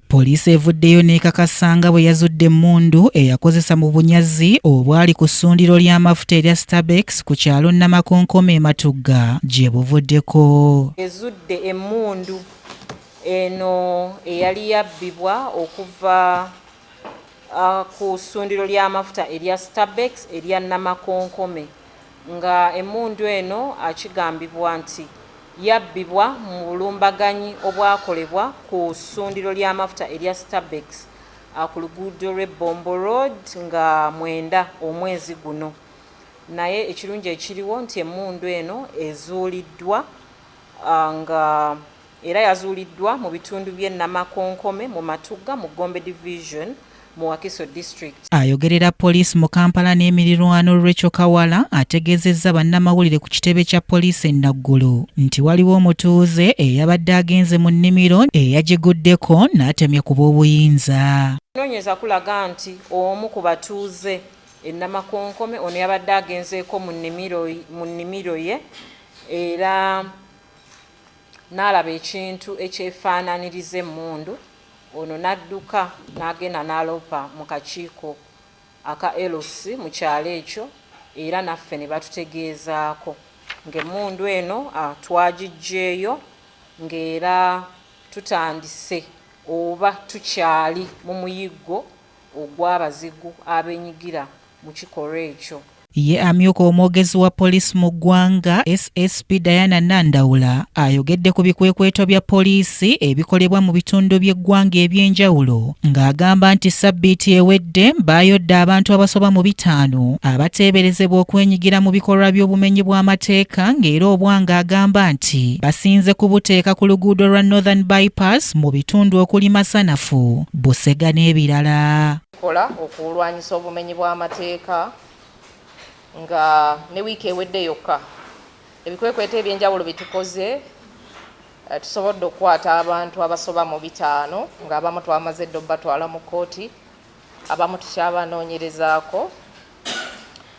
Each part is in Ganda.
Poliisi evuddeyo n'ekakasa nga bwe yazudde emmundu eyakozesa mu bunyazi obwali ku ssundiro ly'amafuta erya Starbex ku kyalo Namakonkome Matugga gye buvuddeko. Ezudde emmundu eno eyali yabbibwa okuva ku ssundiro ly'amafuta erya Starbex erya Namakonkome, nga emmundu eno akigambibwa nti yabbibwa mu bulumbaganyi obwakolebwa ku ssundiro ly'amafuta erya Starbex ku luguudo lw'e Bombo Road nga 9 omwezi guno. Naye ekirungi ekiriwo nti emmundu eno ezuuliddwa nga era yazuuliddwa mu bitundu by'e Namakonkome mu Matugga mu Gombe Division mu Wakiso District. Ayogerera poliisi mu Kampala n'emirirwano Rachel Kawala ategeezezza bannamawulire ku kitebe kya poliisi e Naggulu nti waliwo omutuuze eyabadde agenze mu nnimiro eyagiguddeko n'atemye ku b'obuyinza. Noonyeza kulaga nti omu ku batuuze e Namakonkome ono yabadde agenzeeko mu nnimiro ye era n'alaba ekintu ekyefaanaaniriza emmundu. Ono n'adduka n'agenda n'alopa mu kakiiko aka LC mu kyalo ekyo era naffe ne batutegeezaako ng'emmundu eno twagiggyeeyo ng'era tutandise oba tukyali mu muyiggo ogw'abazigu abenyigira mu kikolwa ekyo. Ye amyuka omwogezi wa poliisi mu ggwanga SSP Diana Nandawula ayogedde ku bikwekweto bya poliisi ebikolebwa mu bitundu by'eggwanga eby'enjawulo ng'agamba nti sabbiiti ewedde baayodde abantu abasoba mu 5 abateeberezebwa okwenyigira mu bikolwa by'obumenyi bw'amateeka ng'era obwanga agamba nti basinze kubuteeka ku luguudo lwa Northern Bypass mu bitundu okuli Masanafu, Busega n'ebirala. Kola okulwanyisa obumenyi bw'amateeka nga ne wiiki ewedde yokka ebikwekweto ebyenjawulo bitukoze tusobodde okukwata abantu abasoba mu 5 ng'abamu twamaze dde batwala mu kkooti, abamu tukyabanoonyerezaako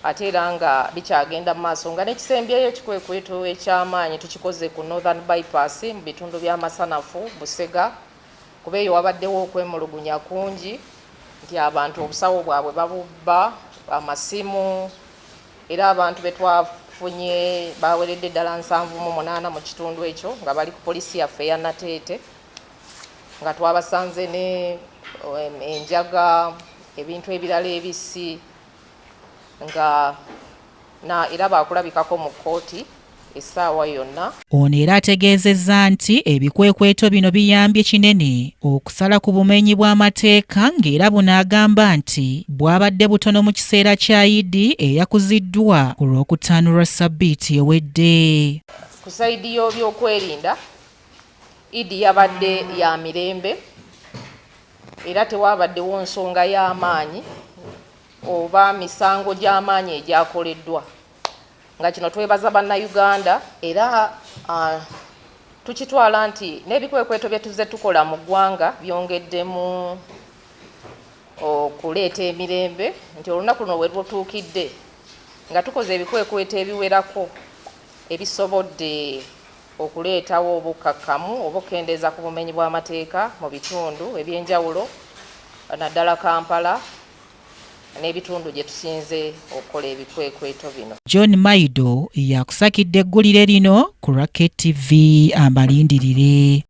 ate era nga bikyagenda mu maaso nga n'ekisembyeyo ekikwekweto eky'amaanyi tukikoze ku Northern Bypass mu bitundu bya Masanafu, Busega, kuba eyo wabaddewo okwemulugunya kungi nti abantu obusawo bwabwe babubba, amasimu, era abantu betwafunye baweredde ddala 78 mu kitundu ekyo nga bali ku poliisi yaffe eya Nateete nga twabasanze ne enjaga, ebintu ebirala ebisi nga era baakulabikako mu kkooti essaawa yonna. Ono era ategeezezza nti ebikwekweto bino biyambye kinene okusala ku bumenyi bw'amateeka ng'era buno agamba nti bwabadde butono mu kiseera kya Idi eyakuziddwa ku Lwokutaano lwa sabbiiti ewedde. Ku sayidi y'ebyokwerinda Idi yabadde ya mirembe era tewabaddewo nsonga y'amaanyi oba misango gy'amaanyi egyakoleddwa. Nga kino twebaza bannayuganda era tukitwala nti n'ebikwekweto bye tuzze tukola mu ggwanga byongeddemu okuleeta emirembe, nti olunaku luno we lutuukidde nga tukoze ebikwekweto ebiwerako ebisobodde okuleetawo obukakkamu obukendeeza ku bumenyi bw'amateeka mu bitundu ebyenjawulo naddala Kampala n'ebitundu gye tusinze okukola ebikwekweto bino. John Maido yakusakidde eggulire lino ku Racket TV. Amalindirire.